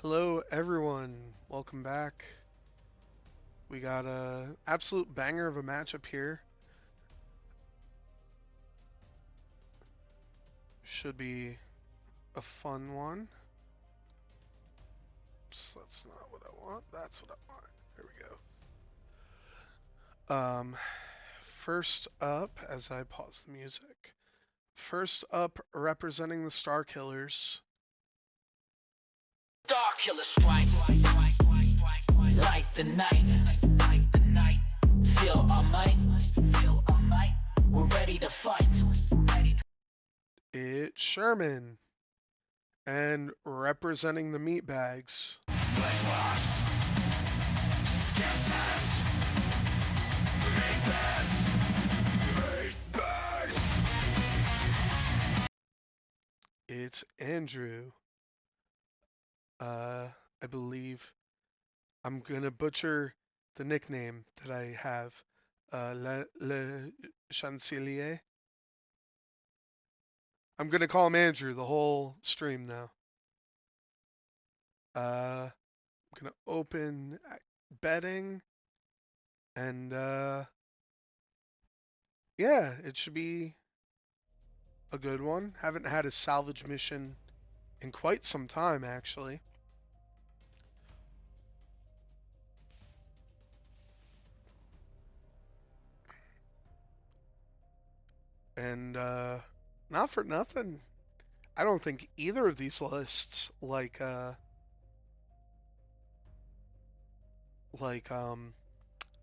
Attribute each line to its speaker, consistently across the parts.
Speaker 1: Hello, everyone. Welcome back. We got a absolute banger of a matchup here. Should be a fun one. Oops, that's not what I want. That's what I want. There we go. First up, as I pause the music. First up, representing the Starkillers.
Speaker 2: Starkillers strike, light the night, feel our might, we're ready to fight.
Speaker 1: It's Sherman. And representing the Meatbags. It's Andrew. I believe I'm gonna butcher the nickname that I have. Le Chancelier. I'm gonna call him Andrew the whole stream now. I'm gonna open betting, and yeah, it should be a good one. Haven't had a salvage mission in quite some time, actually. And not for nothing, I don't think either of these lists like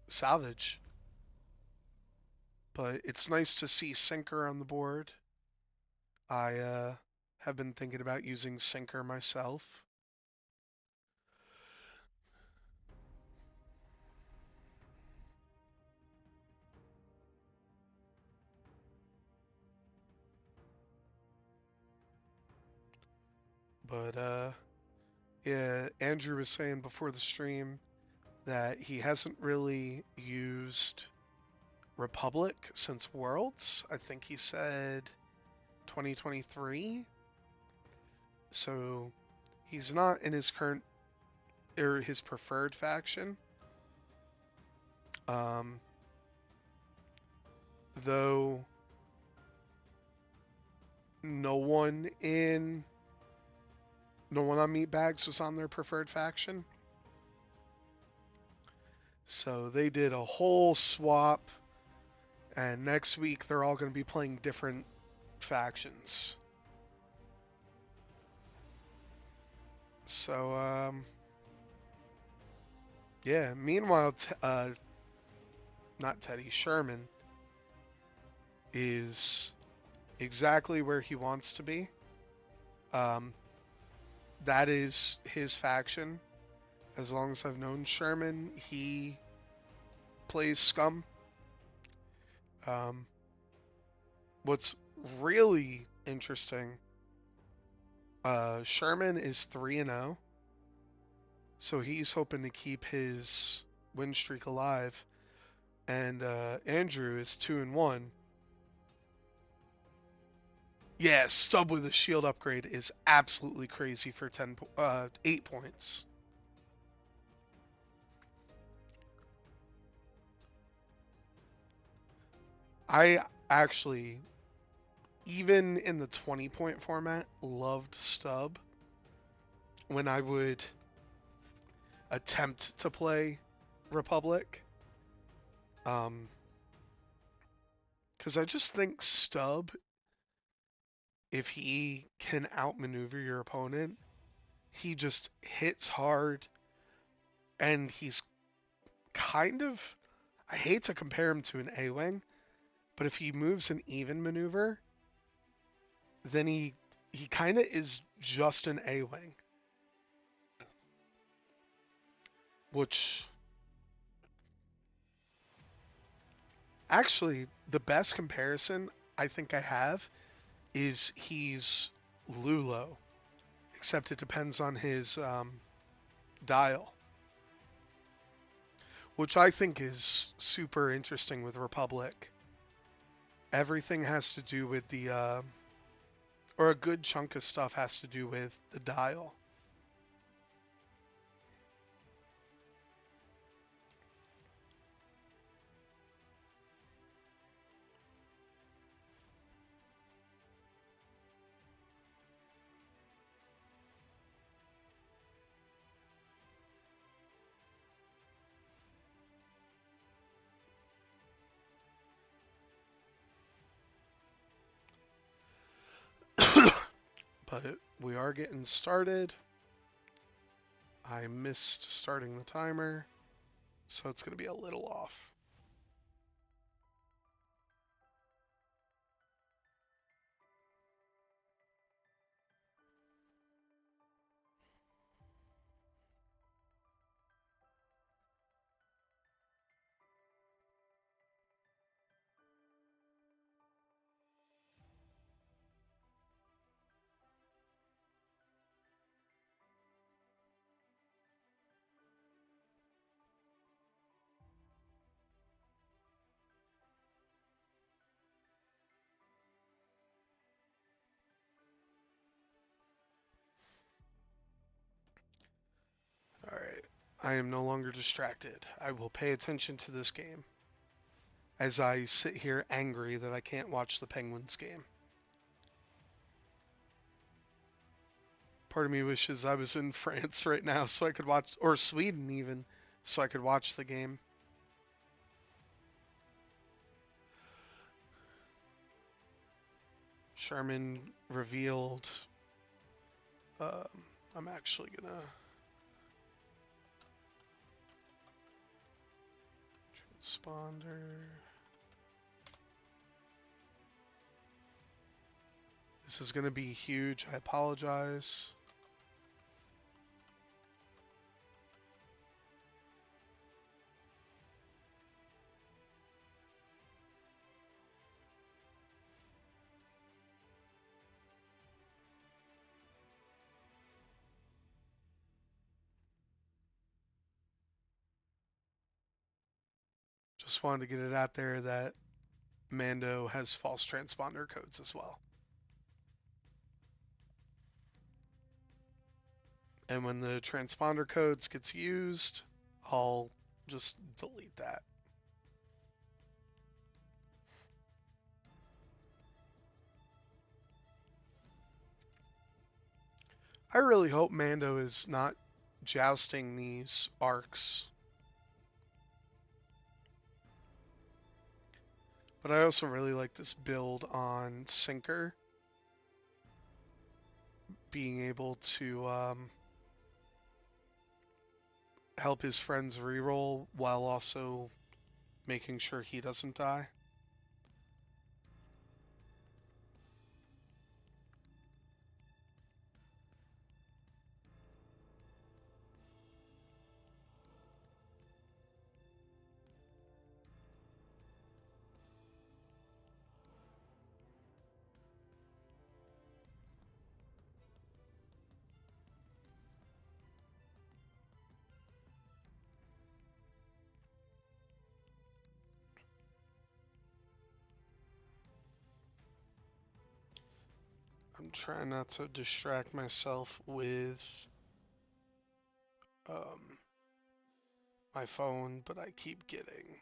Speaker 1: salvage, but it's nice to see sinker on the board. I have been thinking about using sinker myself. But yeah, Andrew was saying before the stream that he hasn't really used Republic since Worlds. I think he said 2023. So he's not in his current or his preferred faction. Um, though no one in no one on Meatbags was on their preferred faction. So they did a whole swap, and next week they're all going to be playing different factions. So yeah. Meanwhile, not Teddy, Sherman is exactly where he wants to be. Um, that is his faction. As long as I've known Sherman, he plays Scum. Um, what's really interesting, Sherman is 3-0, so he's hoping to keep his win streak alive. And Andrew is 2-1. Yeah, Stub with a shield upgrade is absolutely crazy for 8 points. I actually, even in the 20-point format, loved Stub when I would attempt to play Republic. Because I just think Stub, if he can outmaneuver your opponent, he just hits hard, and he's kind of, I hate to compare him to an A-Wing, but if he moves an even maneuver, then he kind of is just an A-Wing, which actually the best comparison I think I have is he's Lulo, except it depends on his dial, which I think is super interesting with Republic. Everything has to do with or a good chunk of stuff has to do with the dial. but we are getting started. I missed starting the timer, so it's going to be a little off. Alright, I am no longer distracted. I will pay attention to this game as I sit here angry that I can't watch the Penguins game. Part of me wishes I was in France right now so I could watch, or Sweden even, so I could watch the game. Sherman revealed. I'm actually gonna transponder. This is gonna be huge. I apologize. Just wanted to get it out there that Mando has false transponder codes as well. And when the transponder codes gets used, I'll just delete that. I really hope Mando is not jousting these arcs. But I also really like this build on Sinker. Being able to help his friends reroll while also making sure he doesn't die. I'm trying not to distract myself with um, my phone, but I keep getting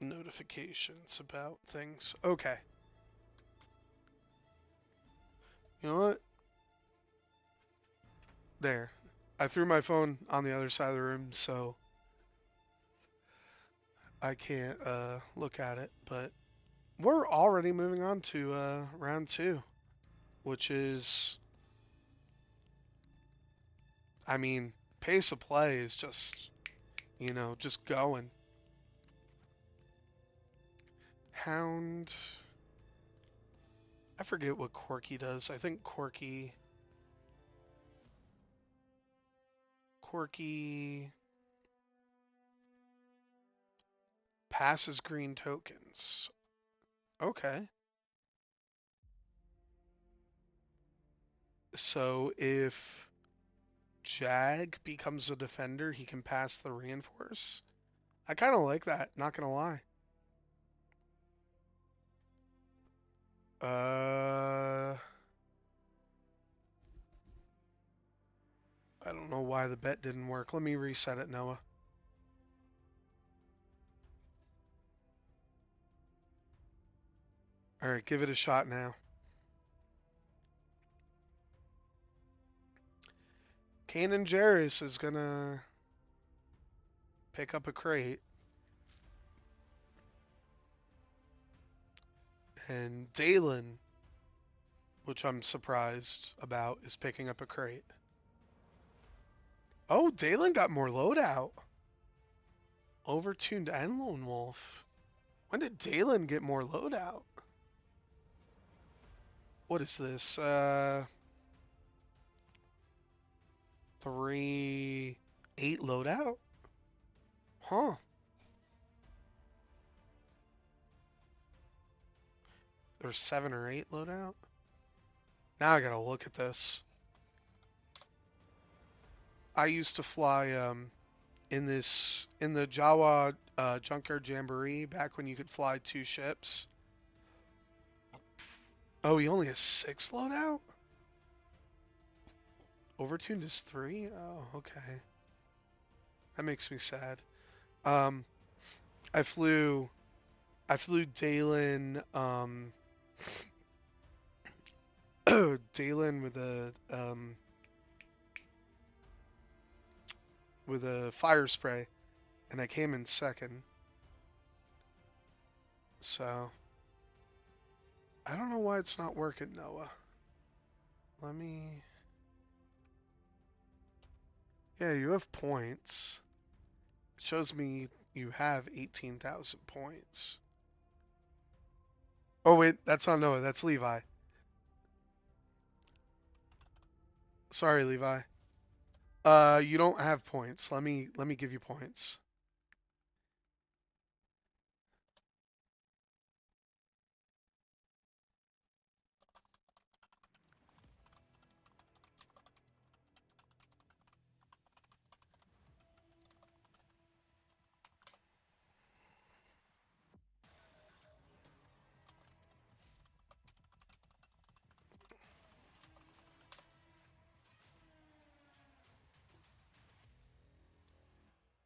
Speaker 1: notifications about things. Okay. You know what? There. I threw my phone on the other side of the room, so I can't look at it. But we're already moving on to round two, which is, I mean, pace of play is just, just going. Hound. I forget what Corky does. I think Corky passes green tokens. Okay. So if Jag becomes a defender, he can pass the reinforce. I kind of like that, not gonna lie. Uh, I don't know why the bet didn't work. Let me reset it, Noah. All right, give it a shot now. Kanan Jarrus is gonna pick up a crate. And Dalen which I'm surprised about, is picking up a crate. Oh, Dalen got more loadout. Overtuned and Lone Wolf. When did Dalen get more loadout? What is this? 8 loadout? Huh. There's 7 or 8 loadout? Now I gotta look at this. I used to fly in the Jawa Junkyard Jamboree back when you could fly 2 ships. Oh, he only has 6 loadout? Overtuned is 3? Oh, okay. That makes me sad. Um, I flew Dalen Dalen with a fire spray, and I came in second. So I don't know why it's not working, Noah. Let me. Yeah, you have points. It shows me you have 18,000 points. Oh wait, that's not Noah. That's Levi. Sorry, Levi. You don't have points. Let me give you points.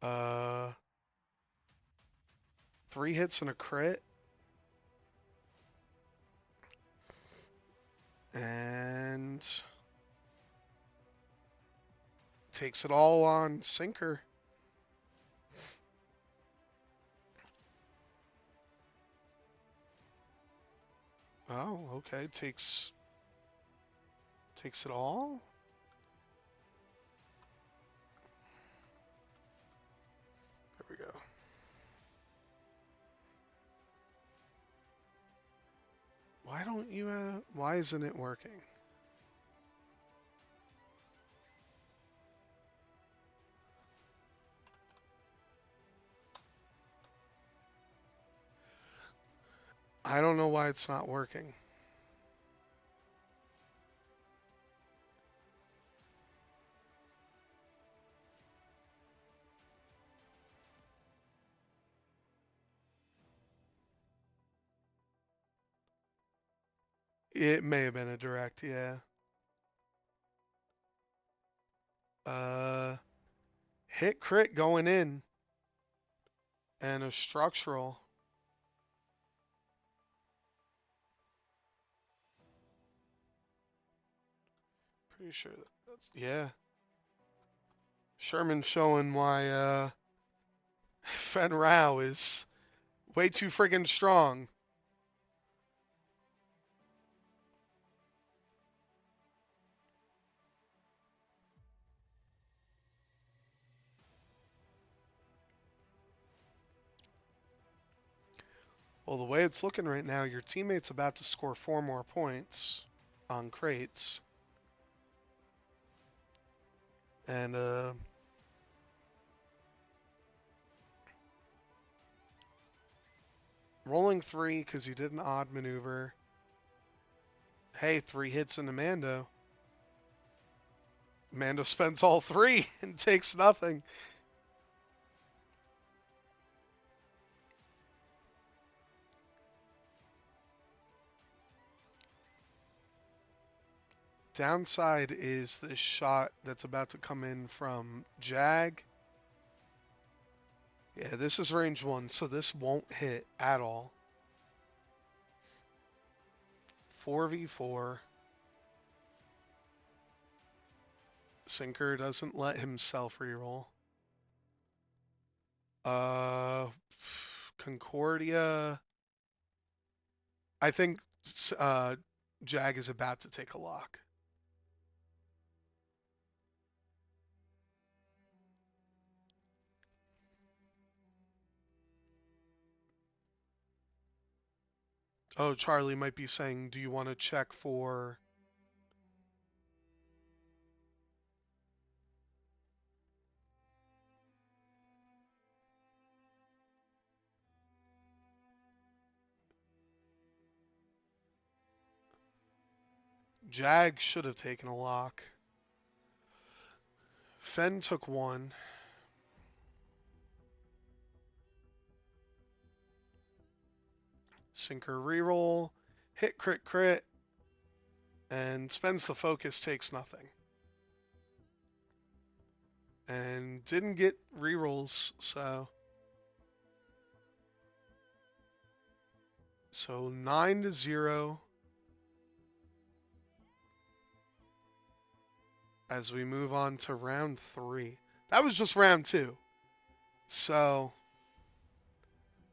Speaker 1: Uh, 3 hits and a crit, and takes it all on sinker. Oh, okay. Takes it all. There we go. Why don't you? Why isn't it working? I don't know why it's not working. It may have been a direct, yeah. Uh, Hit crit going in, and a structural. Pretty sure that's yeah. Sherman showing why Fen Rao is way too friggin' strong. Well, the way it's looking right now, your teammate's about to score 4 more points on crates. And rolling 3 because you did an odd maneuver. Hey, 3 hits into Mando. Mando spends all 3 and takes nothing. Downside is this shot that's about to come in from Jag. Yeah, this is range 1, so this won't hit at all. 4v4. Sinker doesn't let himself reroll. Uh, Concordia. I think Jag is about to take a lock. Oh, Charlie might be saying, do you want to check for... Jag should have taken a lock. Fen took one. Sinker reroll. Hit crit crit. And spends the focus, takes nothing. And didn't get rerolls, so... So 9-0 as we move on to round 3. That was just round 2. So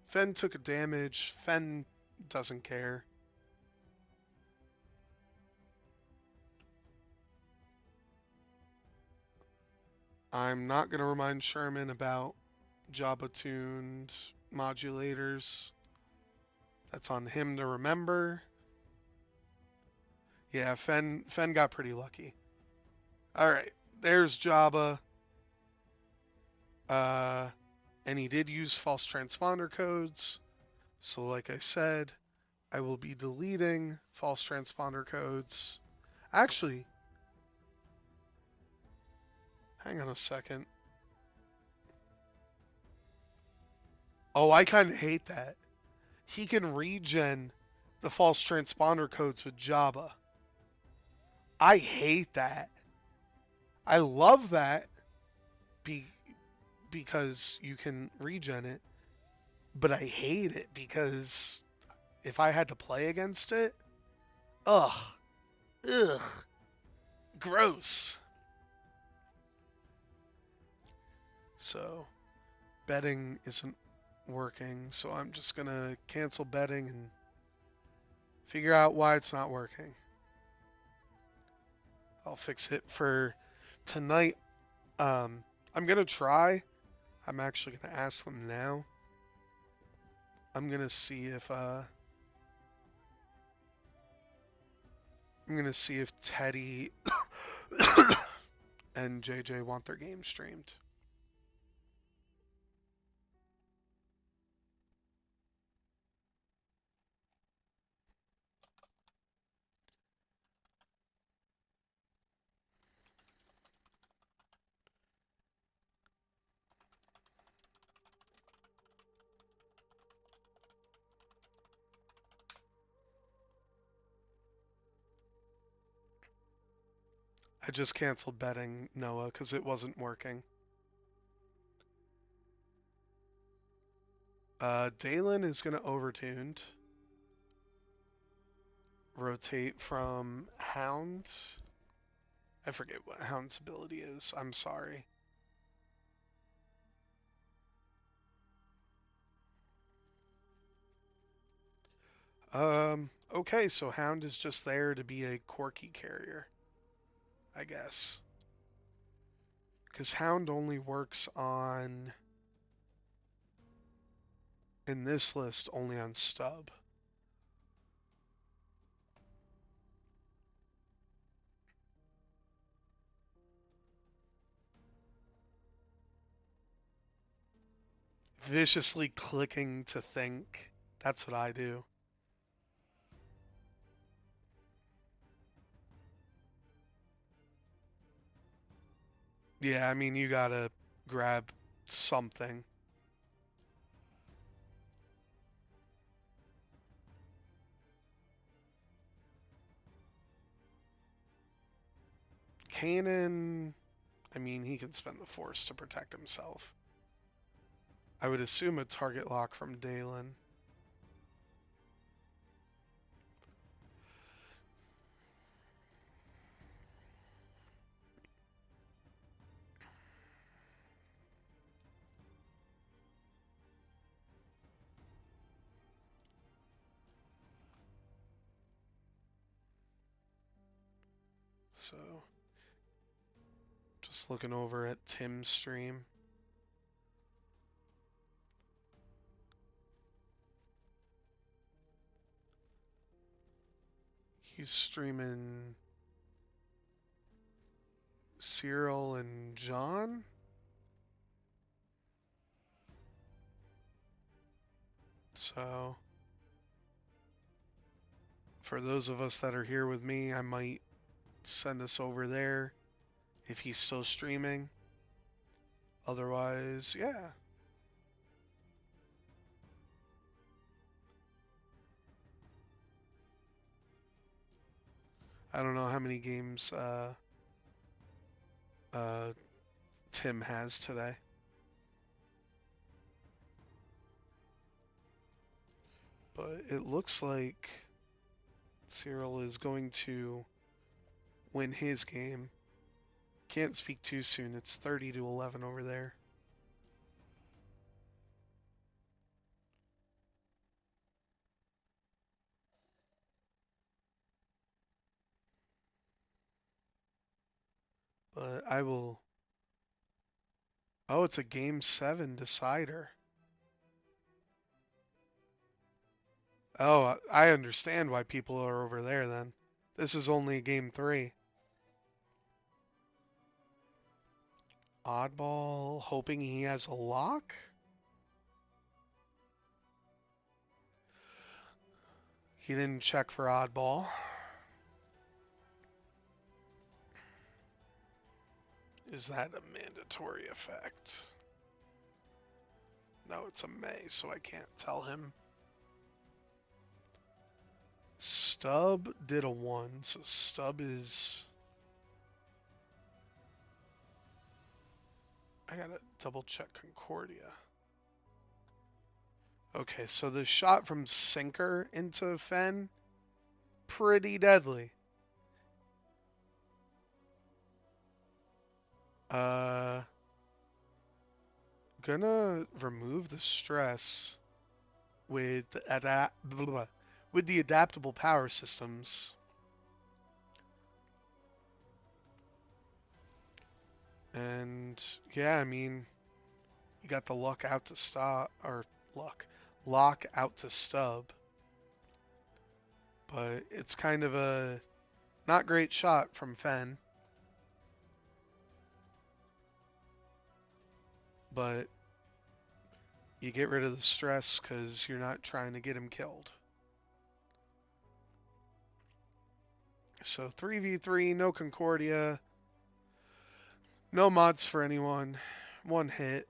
Speaker 1: Fen took a damage. Fen doesn't care. I'm not going to remind Sherman about Jabba-tuned modulators. That's on him to remember. Yeah, Fen got pretty lucky. All right, there's Jabba. And he did use false transponder codes. So like I said, I will be deleting false transponder codes. Actually, hang on a second. Oh, I kind of hate that. He can regen the false transponder codes with Jabba. I hate that. I love that be, because you can regen it, but I hate it because if I had to play against it, ugh, ugh, gross. So betting isn't working, so I'm just gonna cancel betting and figure out why it's not working. I'll fix it for tonight. I'm gonna try. I'm actually gonna ask them now. I'm gonna see if Teddy and JJ want their game streamed. I just canceled betting Noah because it wasn't working. Dalen is gonna overtuned. Rotate from Hound. I forget what Hound's ability is. I'm sorry. Okay, so Hound is just there to be a quirky carrier, I guess. Because Hound only works on, in this list, only on Stub. Viciously clicking to think. That's what I do. Yeah, I mean, you gotta grab something. Kanan, I mean, he can spend the Force to protect himself. I would assume a target lock from Dalen. So, just looking over at Tim's stream. He's streaming Cyril and John. So, for those of us that are here with me, I might send us over there if he's still streaming. Otherwise, yeah. I don't know how many games uh, Tim has today. But it looks like Cyril is going to win his game. Can't speak too soon. It's 30-11 over there. But I will. Oh, it's a game 7 decider. Oh, I understand why people are over there then. This is only game 3. Oddball hoping he has a lock? He didn't check for oddball. Is that a mandatory effect? No, it's a May, so I can't tell him. Stub did a 1, so Stub is... I gotta double check Concordia. Okay, so the shot from Sinker into Fen, pretty deadly. Gonna remove the stress with with the adaptable power systems. And yeah, I mean, you got the luck out to stop, or lock out to stub. But it's kind of a not great shot from Fen. But you get rid of the stress because you're not trying to get him killed. So 3v3, no Concordia, no mods for anyone, 1 hit.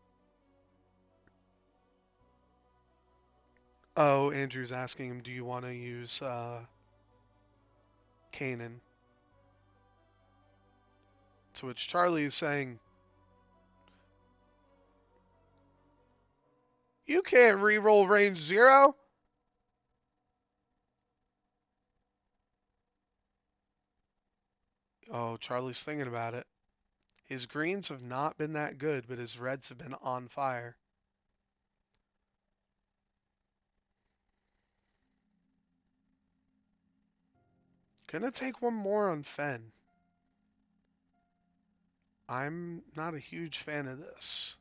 Speaker 1: Oh, Andrew's asking him, do you want to use Kanan? To which Charlie is saying, you can't reroll range 0. Oh, Charlie's thinking about it. His greens have not been that good, but his reds have been on fire. Gonna take one more on Fen. I'm not a huge fan of this.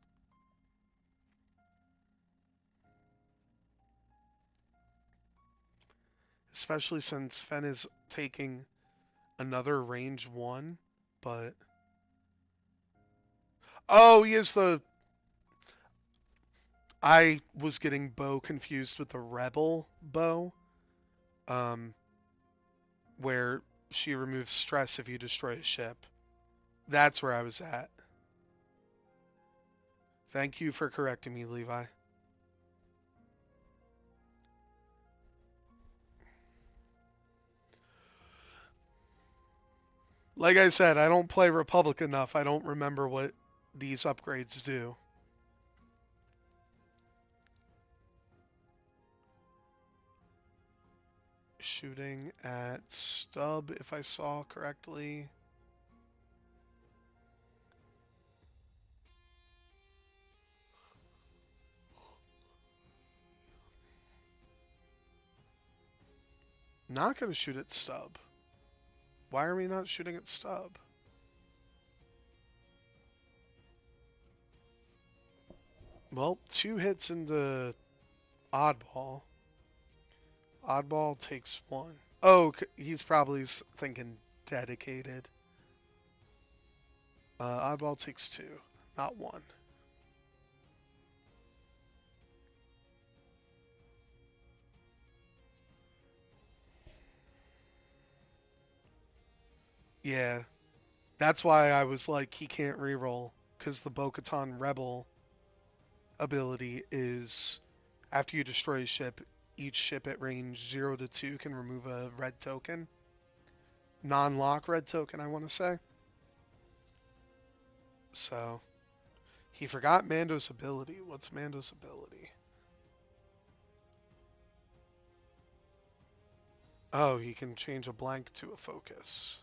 Speaker 1: Especially since Fen is taking another range 1, but... Oh, he is the... I was getting bow confused with the rebel bow. Where she removes stress if you destroy a ship. That's where I was at. Thank you for correcting me, Levi. Like I said, I don't play Republic enough. I don't remember what these upgrades do. Shooting at Stub, if I saw correctly. Not going to shoot at Stub. Why are we not shooting at Stub? Well, 2 hits into Oddball. Oddball takes 1. Oh, he's probably thinking dedicated. Oddball takes 2, not 1. Yeah, that's why I was like, he can't reroll, because the Bo-Katan Rebel ability is after you destroy a ship, each ship at range 0 to 2 can remove a red token. Non-lock red token, I want to say. So, he forgot Mando's ability. What's Mando's ability? Oh, he can change a blank to a focus.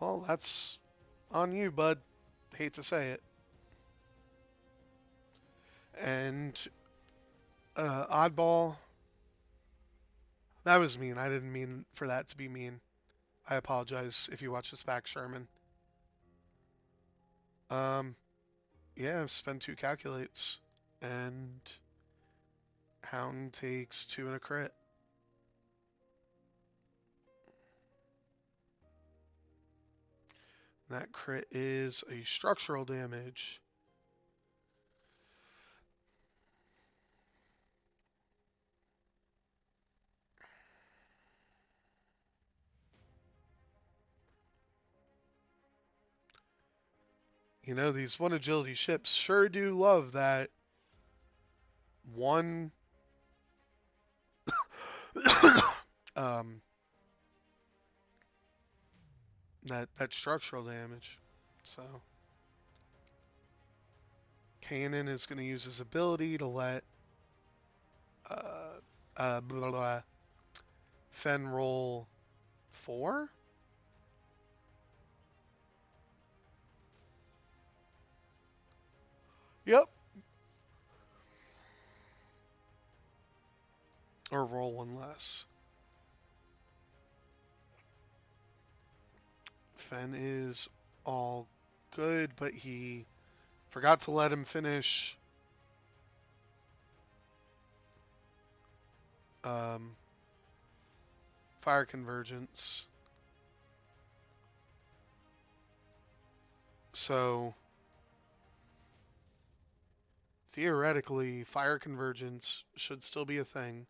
Speaker 1: Well, that's on you, bud. Hate to say it. And Oddball, that was mean. I didn't mean for that to be mean. I apologize if you watch this back, Sherman. Um, yeah, spend 2 calculates. And Hound takes 2 and a crit. That crit is a structural damage. You know, these 1 agility ships sure do love that 1 um that structural damage. So Kanan is going to use his ability to let blah, blah, Fen roll 4. Yep. Or roll 1 less. Fen is all good, but he forgot to let him finish fire convergence. So theoretically, fire convergence should still be a thing.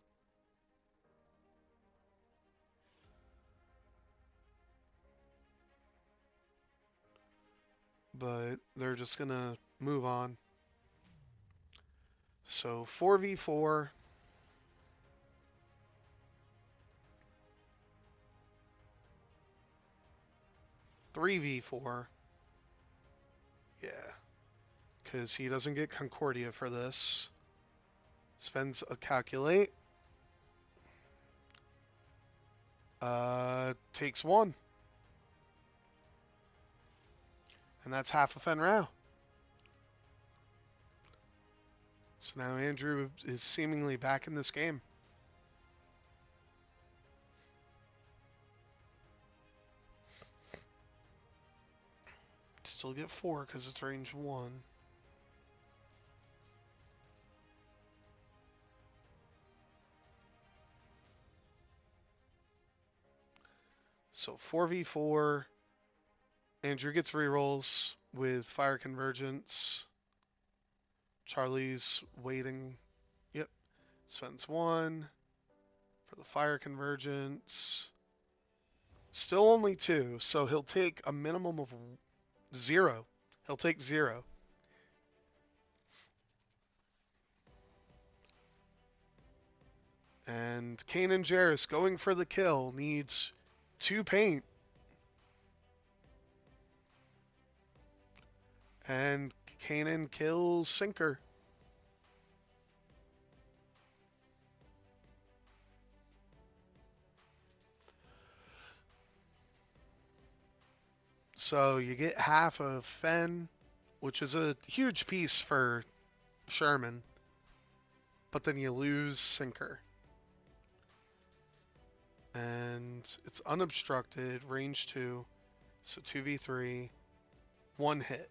Speaker 1: But they're just going to move on. So 4v4. 3v4. Yeah. Because he doesn't get Concordia for this. Spends a calculate. Takes 1. And that's half a Fenrau. So now Andrew is seemingly back in this game. Still get 4 because it's range 1. So 4v4. Andrew gets rerolls with fire convergence. Charlie's waiting. Yep. Spends 1 for the fire convergence. Still only 2, so he'll take a minimum of 0. He'll take 0. And Kanan Jarrus going for the kill needs 2 paint. And Kanan kills Sinker. So you get half of Fen, which is a huge piece for Sherman. But then you lose Sinker. And it's unobstructed, range 2, so 2v3, one hit.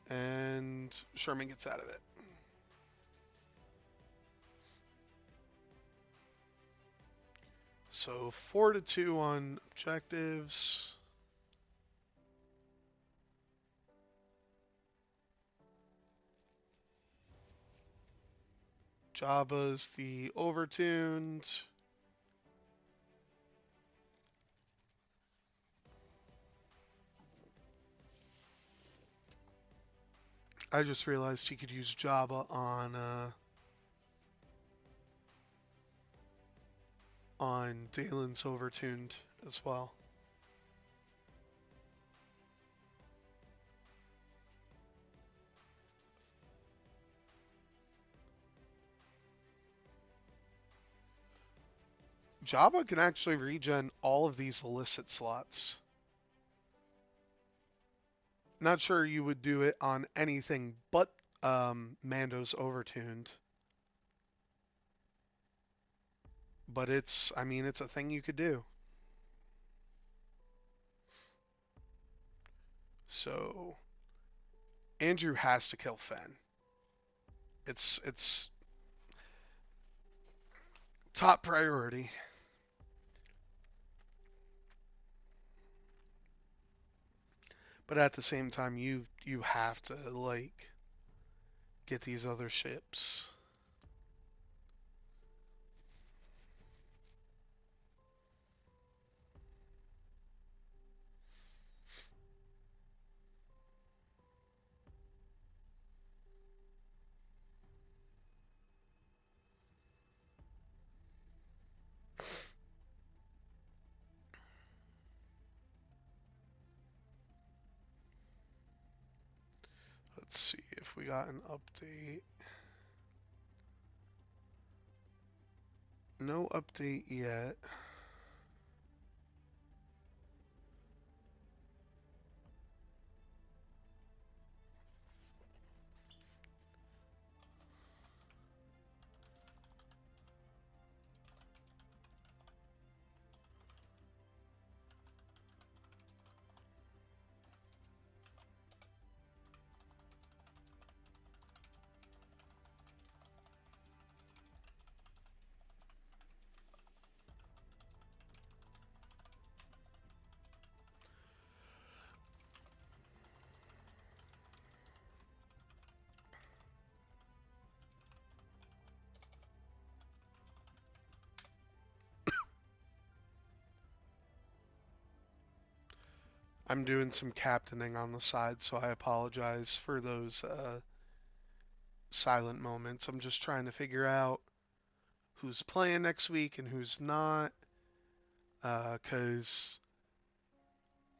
Speaker 1: And Sherman gets out of it. So 4-2 on objectives. Jabba's the overtuned. I just realized he could use Jabba on Dalen's overtuned as well. Jabba can actually regen all of these illicit slots. Not sure you would do it on anything but Mando's overtuned. But I mean, it's a thing you could do. So Andrew has to kill Fenn. It's top priority. But at the same time, you have to like get these other ships. Let's see if we got an update. No update yet. I'm doing some captaining on the side, so I apologize for those silent moments. I'm just trying to figure out who's playing next week and who's not, because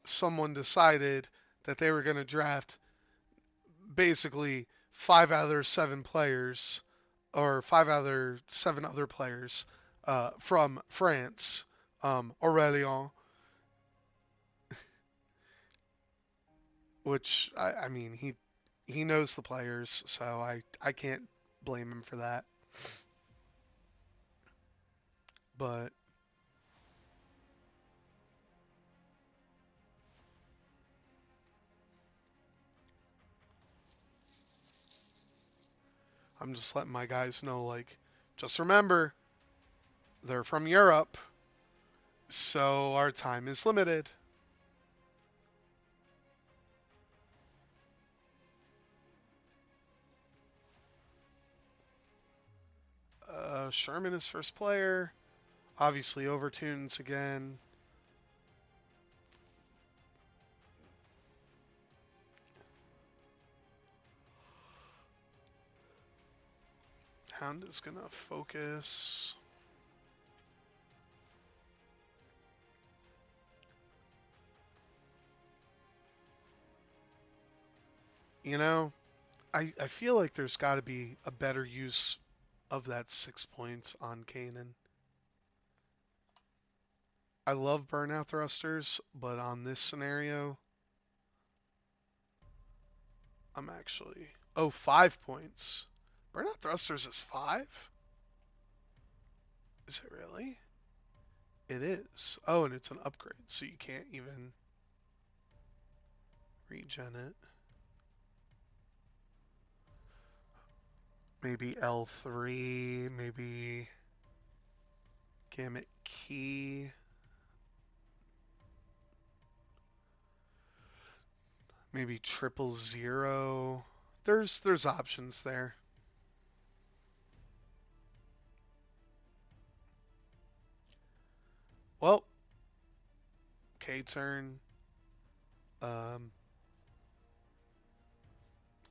Speaker 1: someone decided that they were going to draft basically 5 out of their 7 players, or 5 out of their 7 other players from France. Aurelien, which I mean he knows the players, so I can't blame him for that. But I'm just letting my guys know, like, just remember they're from Europe, so our time is limited. Sherman is first player. Obviously, overtunes again. Hound is gonna focus. You know, I feel like there's got to be a better use of that 6 points on Kanan. I love burnout thrusters, but on this scenario, I'm actually. Oh, 5 points. Burnout thrusters is 5? Is it really? It is. Oh, and it's an upgrade, so you can't even regen it. Maybe L3, maybe Gamut Key, maybe 000. There's options there. Well, K turn. Um,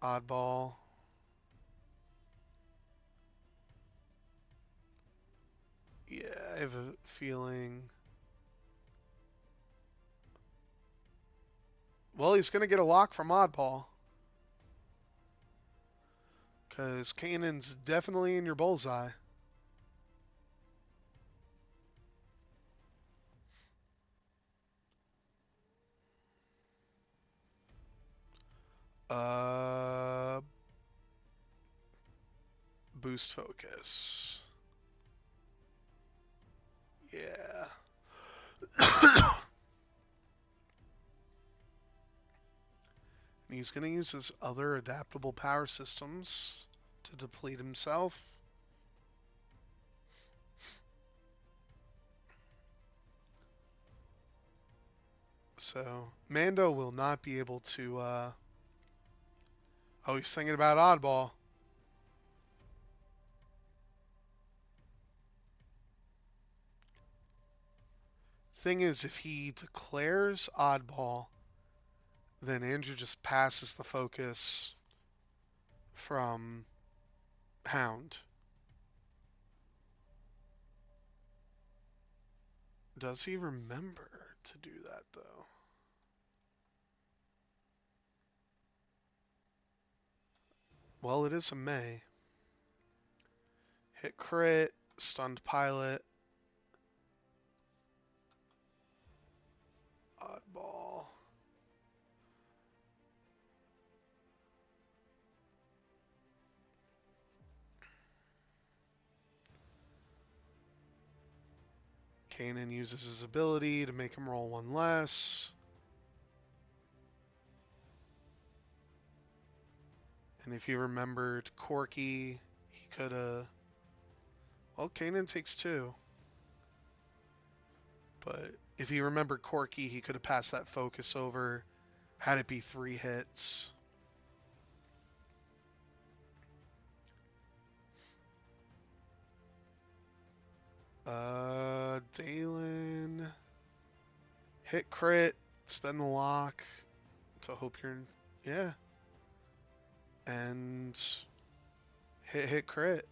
Speaker 1: Oddball. Yeah, I have a feeling. Well, he's gonna get a lock from Oddball. Because Kanan's definitely in your bullseye. Uh, Boost focus. Yeah. And he's going to use his other adaptable power systems to deplete himself. So Mando will not be able to. Oh, he's thinking about Oddball. Thing is, if he declares Oddball, then Andrew just passes the focus from Hound. Does he remember to do that, though? Well, it is a May. Hit crit, stunned pilot, Oddball. Kanan uses his ability to make him roll one less. And if he remembered Corky, he could have. Well, Kanan takes two. But if he remembered Corky, he could have passed that focus over, had it be 3 hits. Dalen. Hit crit, spend the lock to hope you're. Yeah. And hit crit.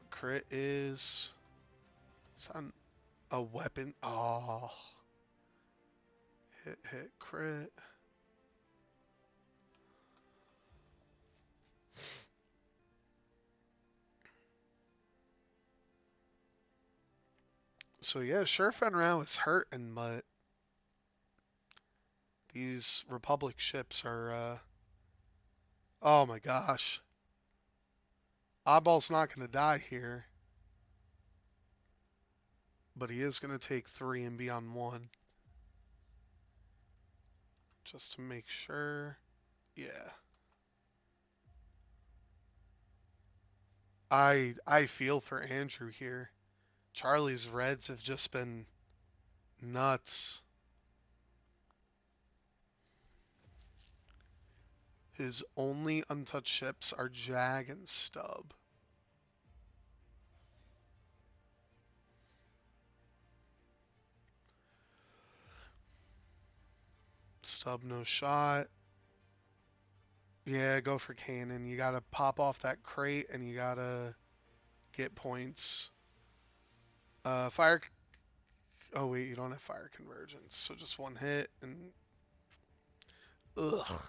Speaker 1: Crit is. It's on a weapon. Oh. Hit crit. So yeah, sure Fenrau is hurting, but these Republic ships are. Oh my gosh. Oddball's not going to die here, but he is going to take 3 and be on 1. Just to make sure. Yeah. I feel for Andrew here. Charlie's Reds have just been nuts. His only untouched ships are Jag and Stub. Stub no shot. Yeah, go for Cannon. You gotta pop off that crate and you gotta get points. Fire. Oh wait, you don't have fire convergence, so just one hit and. Ugh.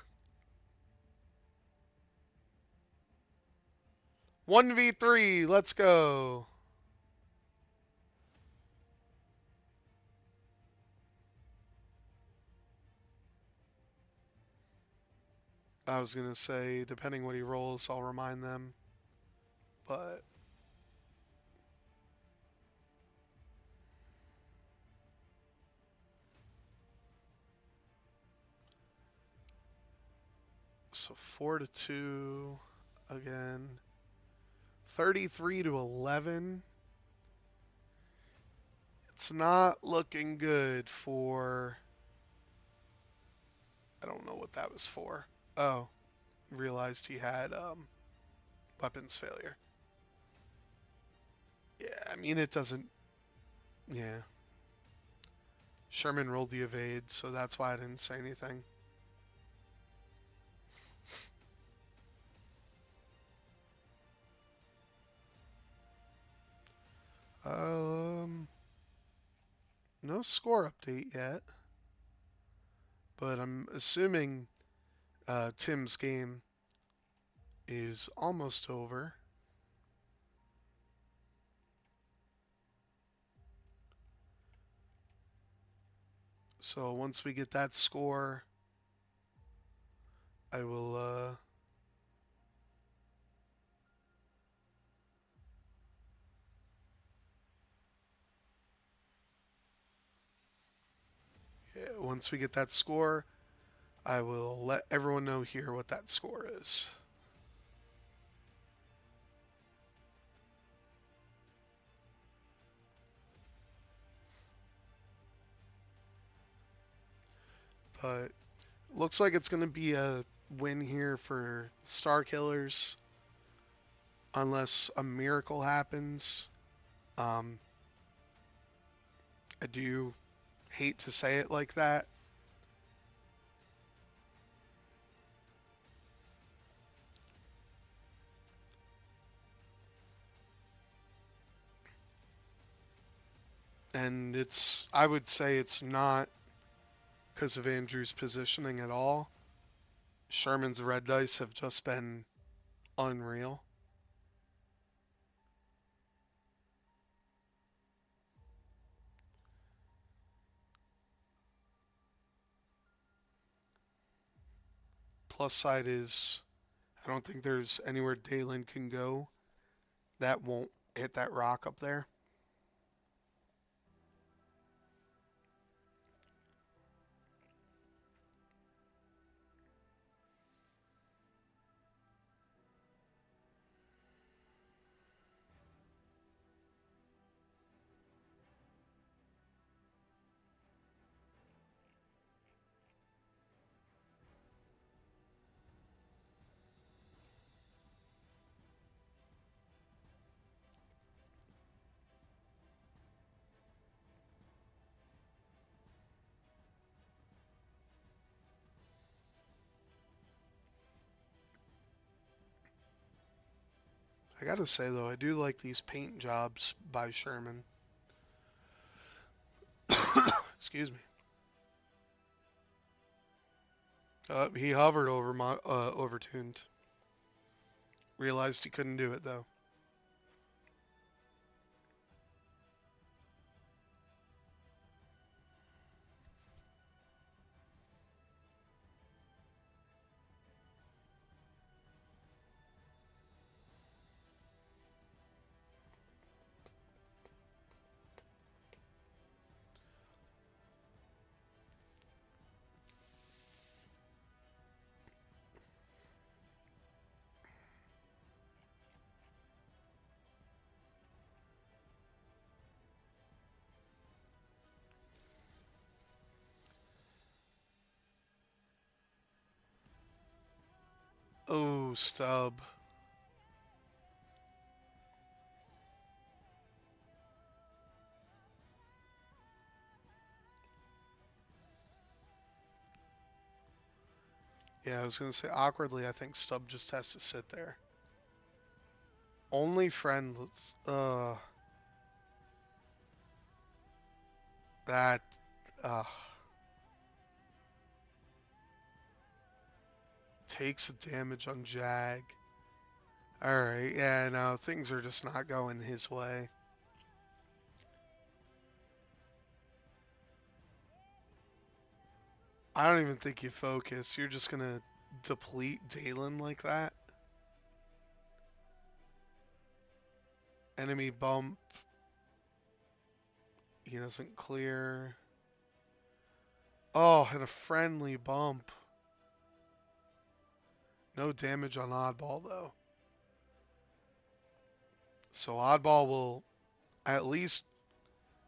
Speaker 1: 1v3, let's go. I was gonna say, depending what he rolls, I'll remind them. But so 4-2 again. 33-11. It's not looking good for. I don't know what that was for. Oh, realized he had weapons failure. Yeah, I mean it doesn't. Yeah, Sherman rolled the evade, so that's why I didn't say anything. Um, no score update yet, but I'm assuming Tim's game is almost over. So once we get that score, I will. Yeah, once we get that score, I will let everyone know here what that score is. But looks like it's going to be a win here for Starkillers, unless a miracle happens. Um, I do hate to say it like that. And I would say it's not because of Andrew's positioning at all. Sherman's red dice have just been unreal. Plus side is I don't think there's anywhere Dalen can go that won't hit that rock up there. I gotta say though, I do like these paint jobs by Sherman. Excuse me. He hovered over my overtuned. Realized he couldn't do it though. Oh, stub. Yeah, I was gonna say awkwardly. I think Stub just has to sit there. Only friend. That. Uh, takes a damage on Jag. All right. Yeah. No, things are just not going his way. I don't even think you focus. You're just gonna deplete Dalen like that. Enemy bump. He doesn't clear. Oh, hit a friendly bump. No damage on oddball, though. So oddball will at least.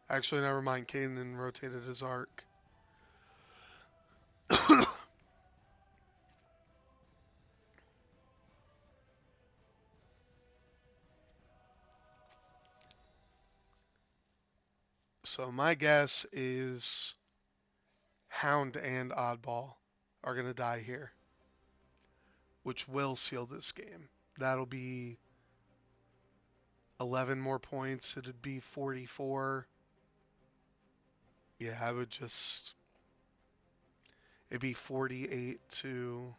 Speaker 1: Actually, never mind. Kanan rotated his arc. So my guess is Hound and Oddball are going to die here, which will seal this game. That'll be 11 more points. It'd be 44. Yeah, I would just. It'd be 48 to.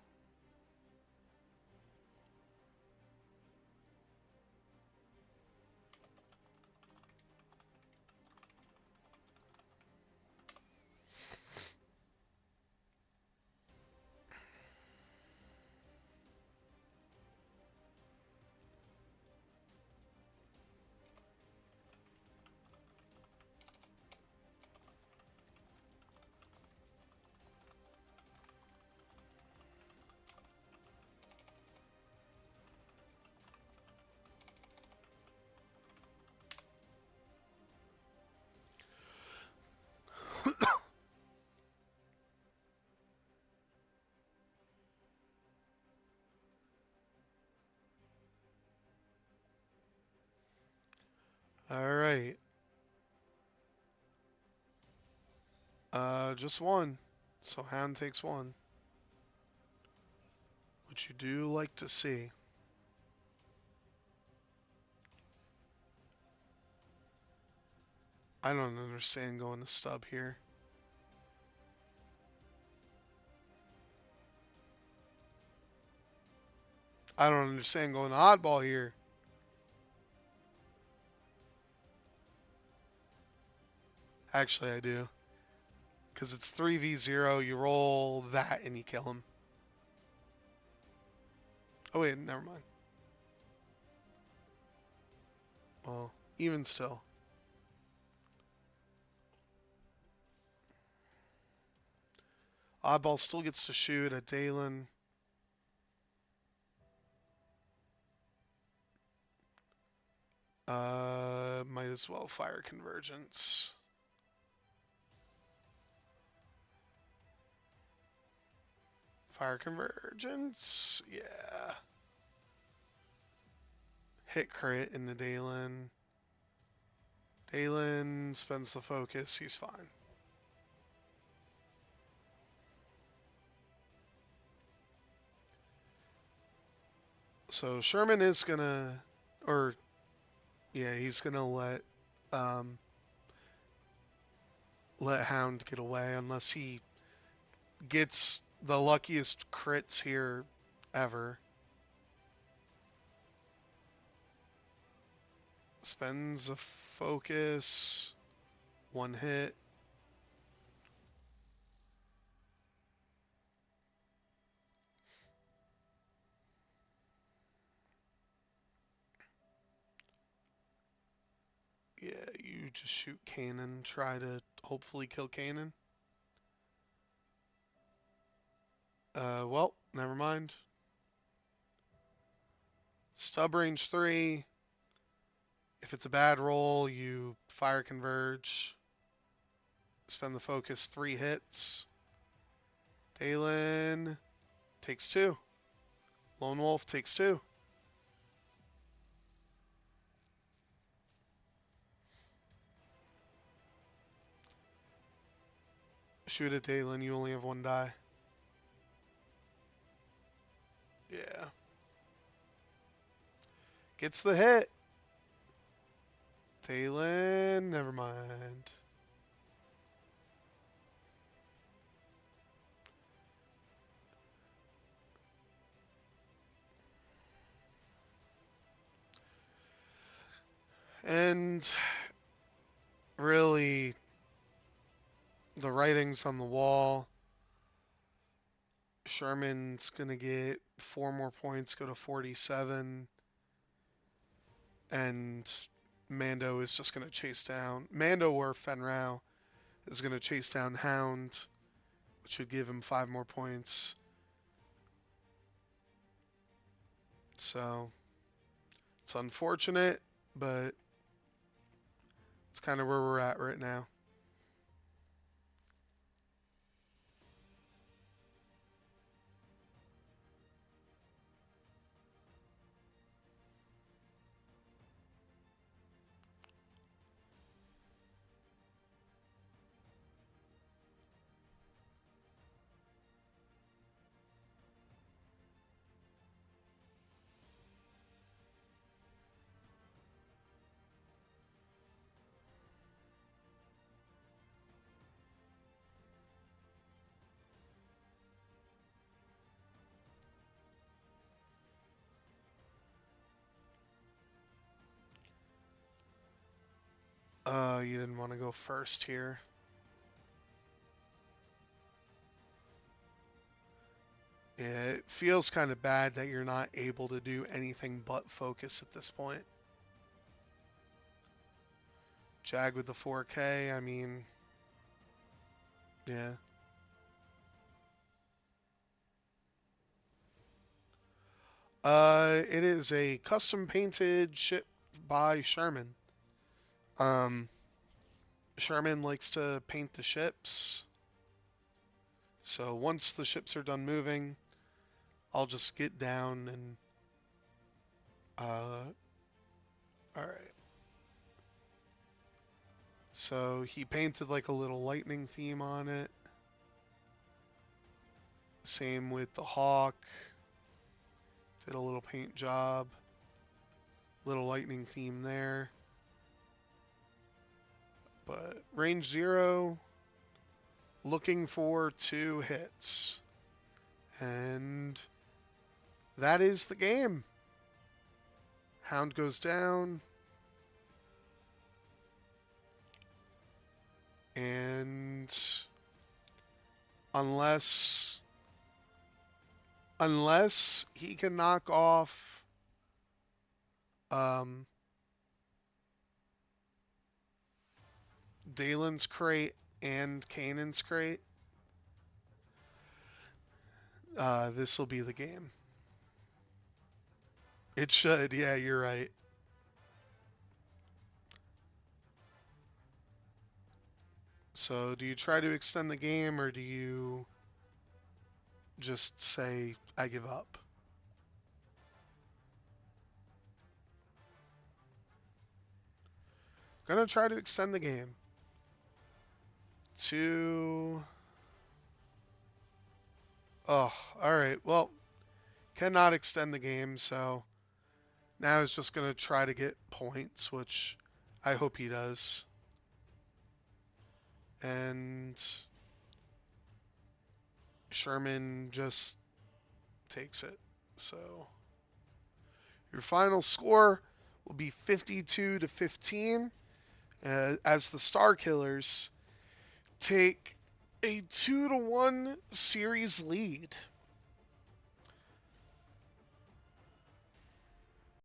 Speaker 1: All right. Just one. So Hound takes one, which you do like to see. I don't understand going to stub here. I don't understand going to oddball here. Actually, I do. Because it's 3v0, you roll that and you kill him. Oh, wait, never mind. Well, even still. Oddball still gets to shoot at Dalen. Might as well fire convergence. Fire convergence. Yeah. Hit crit in the Dalen. Dalen spends the focus. He's fine. So Sherman is gonna, or yeah, he's gonna um, let Hound get away unless he gets the luckiest crits here ever. Spends a focus, one hit. Yeah, you just shoot Kanan, try to hopefully kill Kanan. Well, never mind. Stub range 3. If it's a bad roll, you fire converge. Spend the focus 3 hits. Dalen takes 2. Lone Wolf takes 2. Shoot at Dalen, you only have 1 die. Yeah. Gets the hit. Dalen, never mind. And really, the writing's on the wall. Sherman's going to get 4 more points, go to 47. And Mando is just going to chase down. Mando or Fenrau is going to chase down Hound, which should give him 5 more points. So it's unfortunate, but it's kind of where we're at right now. You didn't want to go first here. It feels kind of bad that you're not able to do anything but focus at this point. Jag with the 4K, I mean, yeah. It is a custom painted ship by Sherman. Um, Sherman likes to paint the ships. So once the ships are done moving, I'll just get down and, all right. So he painted like a little lightning theme on it. Same with the hawk. Did a little paint job. Little lightning theme there. But range 0, looking for 2 hits. And that is the game. Hound goes down. And unless he can knock off Dalen's crate and Kanan's crate, this will be the game. It should, yeah, you're right. So do you try to extend the game or do you just say, I give up? Gonna try to extend the game. To... Oh, alright. Well, cannot extend the game, so now he's just gonna try to get points, which I hope he does. And Sherman just takes it. So your final score will be 52 to 15 as the Starkillers take a 2-1 series lead.